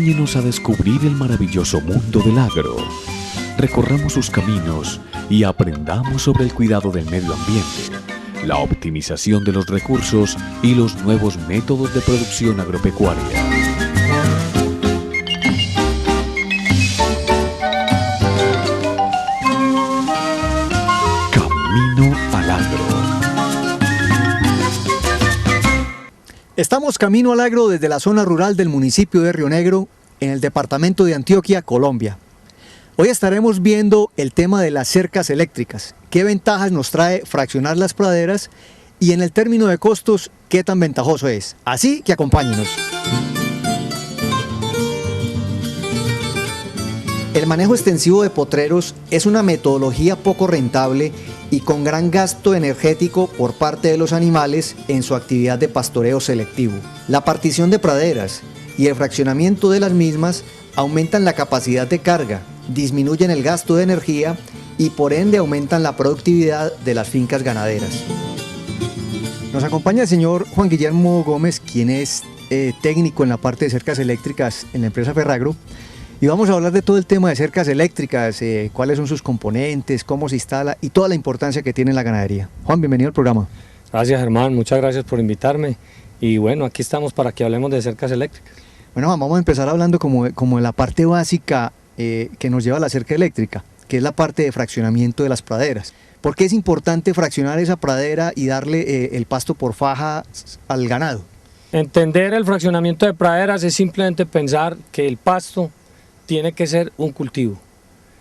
Acompáñenos a descubrir el maravilloso mundo del agro. Recorramos sus caminos y aprendamos sobre el cuidado del medio ambiente, la optimización de los recursos y los nuevos métodos de producción agropecuaria. Camino al Agro. Estamos camino al agro desde la zona rural del municipio de Río Negro, en el departamento de Antioquia, Colombia. Hoy estaremos viendo el tema de las cercas eléctricas, qué ventajas nos trae fraccionar las praderas y en el término de costos, qué tan ventajoso es. Así que acompáñenos. El manejo extensivo de potreros es una metodología poco rentable y con gran gasto energético por parte de los animales en su actividad de pastoreo selectivo. La partición de praderas y el fraccionamiento de las mismas aumentan la capacidad de carga, disminuyen el gasto de energía y por ende aumentan la productividad de las fincas ganaderas. Nos acompaña el señor Juan Guillermo Gómez, quien es técnico en la parte de cercas eléctricas en la empresa Ferragro. Y vamos a hablar de todo el tema de cercas eléctricas, cuáles son sus componentes, cómo se instala y toda la importancia que tiene en la ganadería. Juan, bienvenido al programa. Gracias, Germán, muchas gracias por invitarme. Y bueno, aquí estamos para que hablemos de cercas eléctricas. Bueno, Juan, vamos a empezar hablando como de la parte básica que nos lleva a la cerca eléctrica, que es la parte de fraccionamiento de las praderas. ¿Por qué es importante fraccionar esa pradera y darle el pasto por faja al ganado? Entender el fraccionamiento de praderas es simplemente pensar que el pasto tiene que ser un cultivo.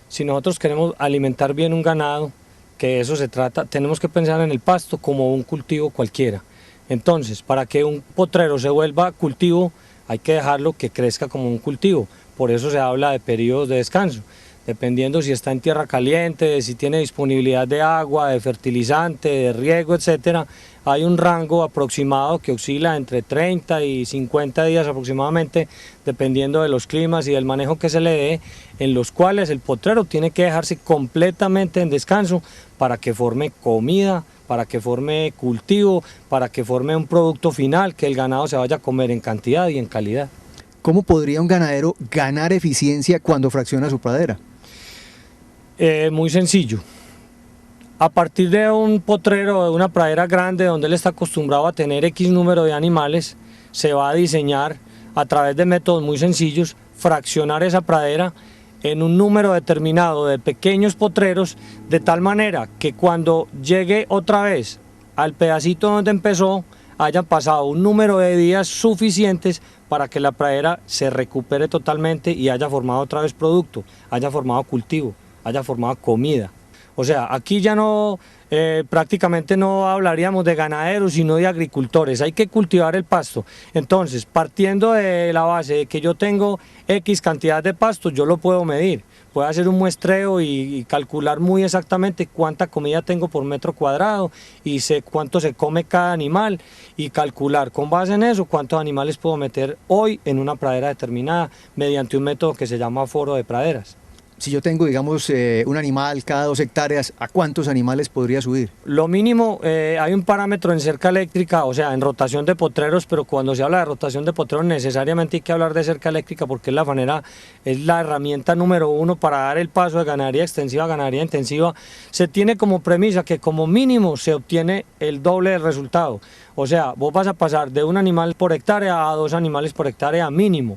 Si nosotros queremos alimentar bien un ganado, que de eso se trata, tenemos que pensar en el pasto como un cultivo cualquiera. Entonces, para que un potrero se vuelva cultivo, hay que dejarlo que crezca como un cultivo. Por eso se habla de periodos de descanso. Dependiendo si está en tierra caliente, si tiene disponibilidad de agua, de fertilizante, de riego, etcétera, hay un rango aproximado que oscila entre 30 y 50 días aproximadamente, dependiendo de los climas y del manejo que se le dé, en los cuales el potrero tiene que dejarse completamente en descanso para que forme comida, para que forme cultivo, para que forme un producto final que el ganado se vaya a comer en cantidad y en calidad. ¿Cómo podría un ganadero ganar eficiencia cuando fracciona su pradera? Muy sencillo. A partir de un potrero, de una pradera grande donde él está acostumbrado a tener X número de animales, se va a diseñar a través de métodos muy sencillos, fraccionar esa pradera en un número determinado de pequeños potreros, de tal manera que cuando llegue otra vez al pedacito donde empezó, hayan pasado un número de días suficientes para que la pradera se recupere totalmente y haya formado otra vez producto, haya formado cultivo, haya formado comida. O sea, aquí ya no, prácticamente no hablaríamos de ganaderos, sino de agricultores. Hay que cultivar el pasto. Entonces, partiendo de la base de que yo tengo X cantidad de pasto, yo lo puedo medir. Puedo hacer un muestreo y calcular muy exactamente cuánta comida tengo por metro cuadrado y sé cuánto se come cada animal y calcular con base en eso cuántos animales puedo meter hoy en una pradera determinada mediante un método que se llama aforo de praderas. Si yo tengo, digamos, un animal cada 2 hectáreas, ¿a cuántos animales podría subir? Lo mínimo, hay un parámetro en cerca eléctrica, o sea, en rotación de potreros, pero cuando se habla de rotación de potreros necesariamente hay que hablar de cerca eléctrica porque es la herramienta número 1 para dar el paso de ganadería extensiva a ganadería intensiva. Se tiene como premisa que como mínimo se obtiene el doble del resultado. O sea, vos vas a pasar de un animal por hectárea a 2 animales por hectárea mínimo.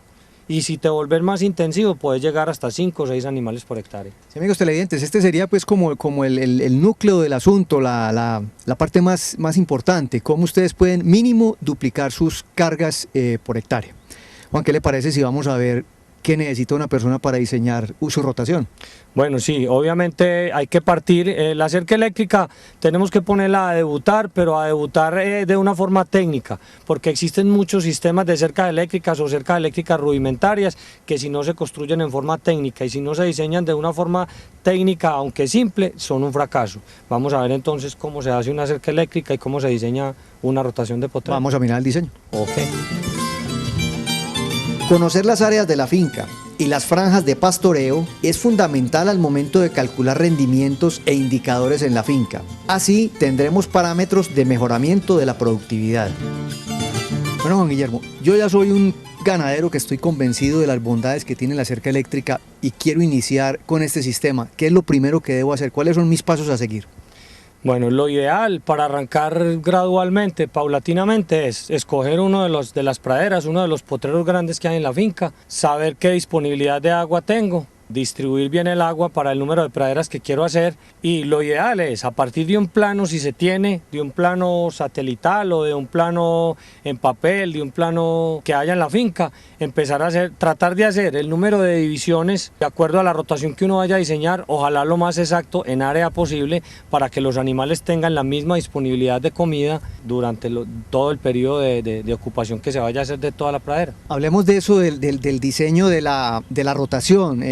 Y si te volvés más intensivo, puedes llegar hasta 5 o 6 animales por hectárea. Sí, amigos televidentes, este sería pues como el núcleo del asunto, la parte más importante, cómo ustedes pueden mínimo duplicar sus cargas por hectárea. Juan, ¿qué le parece si vamos a ver qué necesita una persona para diseñar su rotación? Bueno, sí, obviamente hay que partir, la cerca eléctrica tenemos que ponerla a debutar, pero a debutar de una forma técnica, porque existen muchos sistemas de cercas eléctricas o cercas eléctricas rudimentarias que si no se construyen en forma técnica y si no se diseñan de una forma técnica, aunque simple, son un fracaso. Vamos a ver entonces cómo se hace una cerca eléctrica y cómo se diseña una rotación de potrero. Vamos a mirar el diseño. Ok. Conocer las áreas de la finca y las franjas de pastoreo es fundamental al momento de calcular rendimientos e indicadores en la finca. Así tendremos parámetros de mejoramiento de la productividad. Bueno, Juan Guillermo, yo ya soy un ganadero que estoy convencido de las bondades que tiene la cerca eléctrica y quiero iniciar con este sistema, ¿qué es lo primero que debo hacer? ¿Cuáles son mis pasos a seguir? Bueno, lo ideal para arrancar gradualmente, paulatinamente, es escoger uno de las praderas, uno de los potreros grandes que hay en la finca, saber qué disponibilidad de agua tengo, distribuir bien el agua para el número de praderas que quiero hacer, y lo ideal es, a partir de un plano, si se tiene, de un plano satelital o de un plano en papel, de un plano que haya en la finca, empezar a tratar de hacer el número de divisiones de acuerdo a la rotación que uno vaya a diseñar, ojalá lo más exacto en área posible, para que los animales tengan la misma disponibilidad de comida durante todo el periodo de ocupación que se vaya a hacer de toda la pradera. Hablemos de eso, del diseño de la rotación.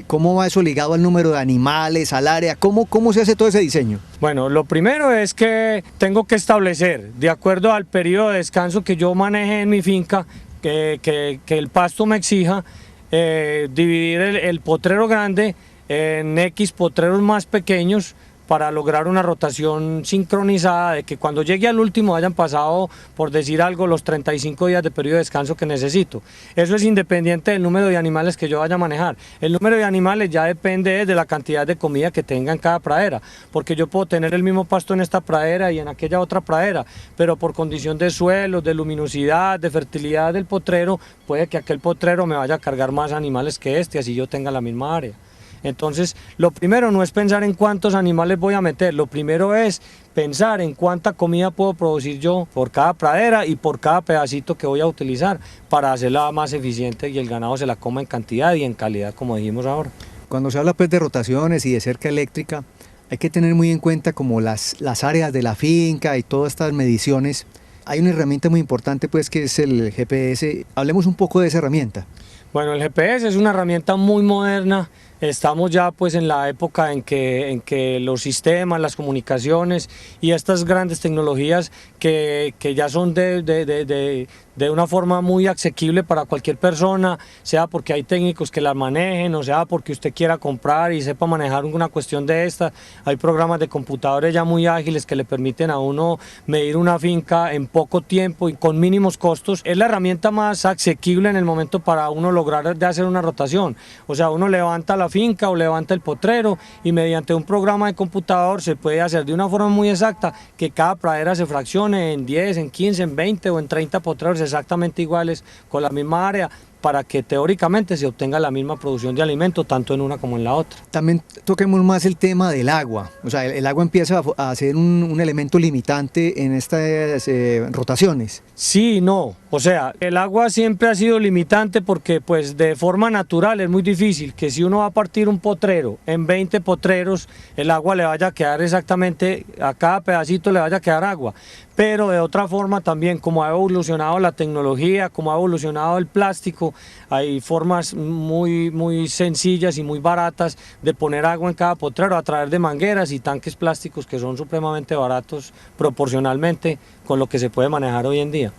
¿Cómo va eso ligado al número de animales, al área? ¿Cómo se hace todo ese diseño? Bueno, lo primero es que tengo que establecer, de acuerdo al periodo de descanso que yo maneje en mi finca, que el pasto me exija, dividir el potrero grande en X potreros más pequeños, para lograr una rotación sincronizada, de que cuando llegue al último hayan pasado, por decir algo, los 35 días de periodo de descanso que necesito. Eso es independiente del número de animales que yo vaya a manejar. El número de animales ya depende de la cantidad de comida que tenga en cada pradera, porque yo puedo tener el mismo pasto en esta pradera y en aquella otra pradera, pero por condición de suelo, de luminosidad, de fertilidad del potrero, puede que aquel potrero me vaya a cargar más animales que este, así yo tenga la misma área. Entonces, lo primero no es pensar en cuántos animales voy a meter, lo primero es pensar en cuánta comida puedo producir yo por cada pradera y por cada pedacito que voy a utilizar para hacerla más eficiente y el ganado se la coma en cantidad y en calidad, como dijimos ahora. Cuando se habla pues de rotaciones y de cerca eléctrica, hay que tener muy en cuenta como las áreas de la finca y todas estas mediciones. Hay una herramienta muy importante pues que es el GPS. Hablemos un poco de esa herramienta. Bueno, el GPS es una herramienta muy moderna. Estamos ya pues en la época en que los sistemas, las comunicaciones y estas grandes tecnologías que ya son de una forma muy asequible para cualquier persona, sea porque hay técnicos que las manejen o sea porque usted quiera comprar y sepa manejar una cuestión de esta. Hay programas de computadores ya muy ágiles que le permiten a uno medir una finca en poco tiempo y con mínimos costos. Es la herramienta más asequible en el momento para uno lograr de hacer una rotación. O sea, uno levanta la finca o levanta el potrero y mediante un programa de computador se puede hacer de una forma muy exacta que cada pradera se fraccione en 10, en 15, en 20 o en 30 potreros exactamente iguales con la misma área, para que teóricamente se obtenga la misma producción de alimento tanto en una como en la otra. También toquemos más el tema del agua, o sea, el agua empieza a ser un elemento limitante en estas rotaciones. Sí, no, o sea, el agua siempre ha sido limitante porque pues de forma natural es muy difícil que si uno va a partir un potrero en 20 potreros, el agua le vaya a quedar exactamente, a cada pedacito le vaya a quedar agua. Pero de otra forma también, como ha evolucionado la tecnología, como ha evolucionado el plástico, hay formas muy sencillas y muy baratas de poner agua en cada potrero a través de mangueras y tanques plásticos que son supremamente baratos proporcionalmente con lo que se puede manejar hoy en día.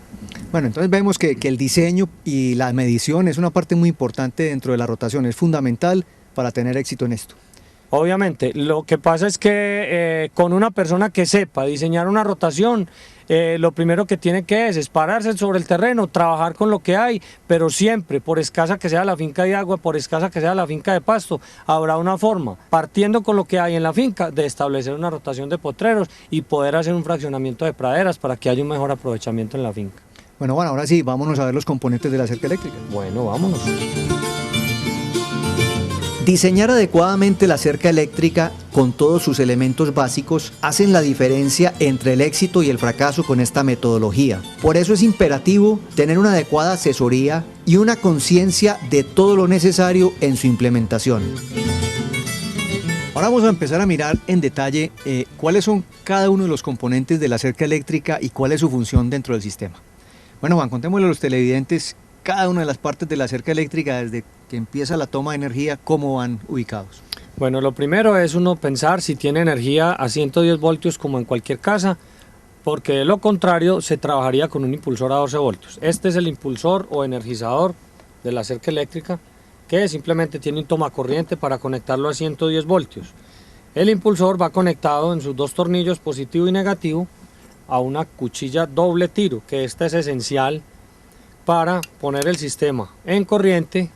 Bueno, entonces vemos que el diseño y la medición es una parte muy importante dentro de la rotación, es fundamental para tener éxito en esto. Obviamente, lo que pasa es que con una persona que sepa diseñar una rotación, lo primero que tiene que es pararse sobre el terreno, trabajar con lo que hay, pero siempre, por escasa que sea la finca de agua, por escasa que sea la finca de pasto, habrá una forma, partiendo con lo que hay en la finca, de establecer una rotación de potreros y poder hacer un fraccionamiento de praderas para que haya un mejor aprovechamiento en la finca. Bueno, ahora sí, vámonos a ver los componentes de la cerca eléctrica. Bueno, vámonos. Diseñar adecuadamente la cerca eléctrica con todos sus elementos básicos hacen la diferencia entre el éxito y el fracaso con esta metodología. Por eso es imperativo tener una adecuada asesoría y una conciencia de todo lo necesario en su implementación. Ahora vamos a empezar a mirar en detalle cuáles son cada uno de los componentes de la cerca eléctrica y cuál es su función dentro del sistema. Bueno, Juan, contémosle a los televidentes cada una de las partes de la cerca eléctrica desde que empieza la toma de energía, cómo van ubicados. Bueno, lo primero es uno pensar si tiene energía a 110 voltios como en cualquier casa, porque de lo contrario se trabajaría con un impulsor a 12 voltios. Este es el impulsor o energizador de la cerca eléctrica, que simplemente tiene un tomacorriente para conectarlo a 110 voltios. El impulsor va conectado en sus dos tornillos positivo y negativo a una cuchilla doble tiro, que esta es esencial para poner el sistema en corriente,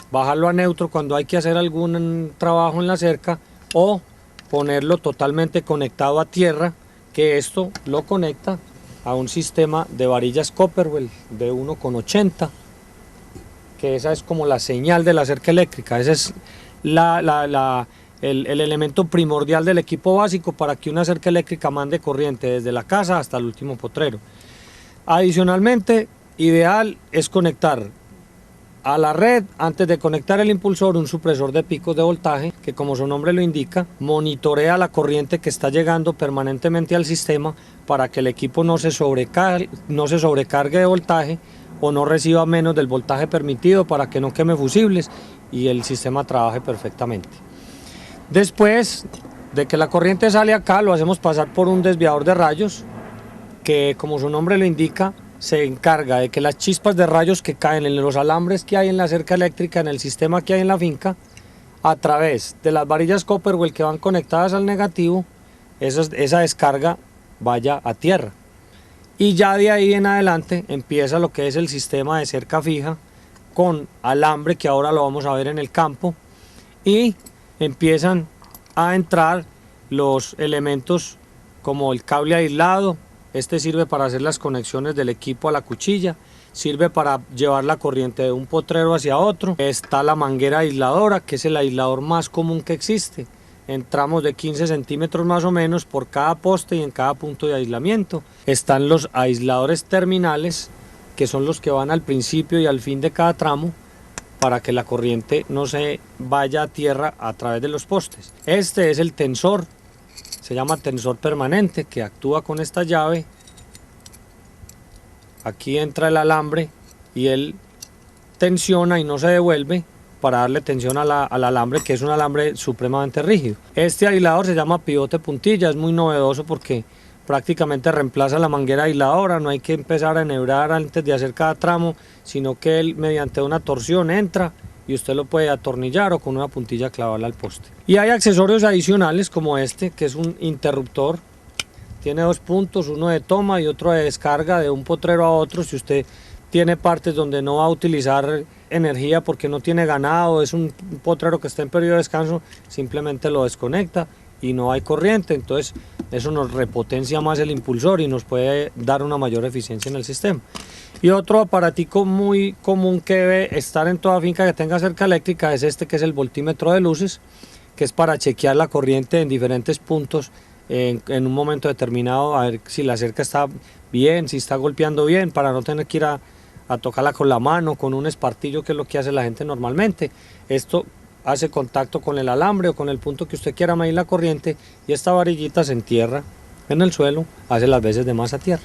bajarlo a neutro cuando hay que hacer algún trabajo en la cerca o ponerlo totalmente conectado a tierra, que esto lo conecta a un sistema de varillas Copperwell de 1,80, que esa es como la señal de la cerca eléctrica. Ese es el elemento primordial del equipo básico para que una cerca eléctrica mande corriente desde la casa hasta el último potrero. Adicionalmente, ideal es conectar a la red, antes de conectar el impulsor, un supresor de picos de voltaje que, como su nombre lo indica, monitorea la corriente que está llegando permanentemente al sistema para que el equipo no se sobrecargue de voltaje o no reciba menos del voltaje permitido, para que no queme fusibles y el sistema trabaje perfectamente. Después de que la corriente sale acá, lo hacemos pasar por un desviador de rayos que, como su nombre lo indica, se encarga de que las chispas de rayos que caen en los alambres que hay en la cerca eléctrica, en el sistema que hay en la finca, a través de las varillas Copperwell que van conectadas al negativo, esa descarga vaya a tierra. Y ya de ahí en adelante empieza lo que es el sistema de cerca fija con alambre, que ahora lo vamos a ver en el campo, y empiezan a entrar los elementos como el cable aislado. Este sirve para hacer las conexiones del equipo a la cuchilla, sirve para llevar la corriente de un potrero hacia otro. Está la manguera aisladora, que es el aislador más común que existe, en tramos de 15 centímetros más o menos por cada poste y en cada punto de aislamiento. Están los aisladores terminales, que son los que van al principio y al fin de cada tramo, para que la corriente no se vaya a tierra a través de los postes. Este es el tensor. Se llama tensor permanente, que actúa con esta llave. Aquí entra el alambre y él tensiona y no se devuelve para darle tensión al alambre, que es un alambre supremamente rígido. Este aislador se llama pivote puntilla, es muy novedoso porque prácticamente reemplaza la manguera aisladora. No hay que empezar a enhebrar antes de hacer cada tramo, sino que él, mediante una torsión, entra y usted lo puede atornillar o con una puntilla clavarla al poste. Y hay accesorios adicionales como este, que es un interruptor. Tiene dos puntos, uno de toma y otro de descarga de un potrero a otro. Si usted tiene partes donde no va a utilizar energía porque no tiene ganado, es un potrero que está en periodo de descanso, simplemente lo desconecta y no hay corriente. Entonces eso nos repotencia más el impulsor y nos puede dar una mayor eficiencia en el sistema. Y otro aparatico muy común que debe estar en toda finca que tenga cerca eléctrica es este, que es el voltímetro de luces, que es para chequear la corriente en diferentes puntos en un momento determinado, a ver si la cerca está bien, si está golpeando bien, para no tener que ir a tocarla con la mano, con un espartillo, que es lo que hace la gente normalmente. Esto hace contacto con el alambre o con el punto que usted quiera medir la corriente, y esta varillita se entierra en el suelo, hace las veces de masa tierra.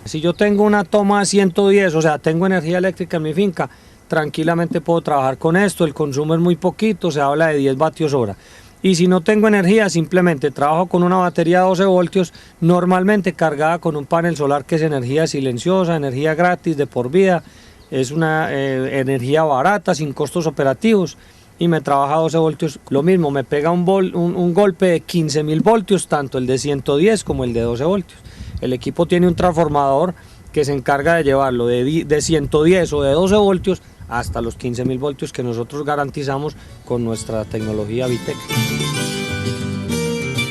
Si yo tengo una toma de 110, o sea, tengo energía eléctrica en mi finca, tranquilamente puedo trabajar con esto. El consumo es muy poquito, se habla de 10 vatios hora. Y si no tengo energía, simplemente trabajo con una batería de 12 voltios, normalmente cargada con un panel solar, que es energía silenciosa, energía gratis de por vida. Es una energía barata, sin costos operativos, y me trabaja 12 voltios. Lo mismo, me pega un golpe de 15.000 voltios, tanto el de 110 como el de 12 voltios. El equipo tiene un transformador que se encarga de llevarlo de 110 o de 12 voltios hasta los 15.000 voltios que nosotros garantizamos con nuestra tecnología VITEC.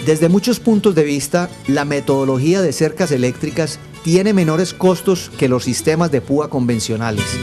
Desde muchos puntos de vista, la metodología de cercas eléctricas tiene menores costos que los sistemas de púa convencionales.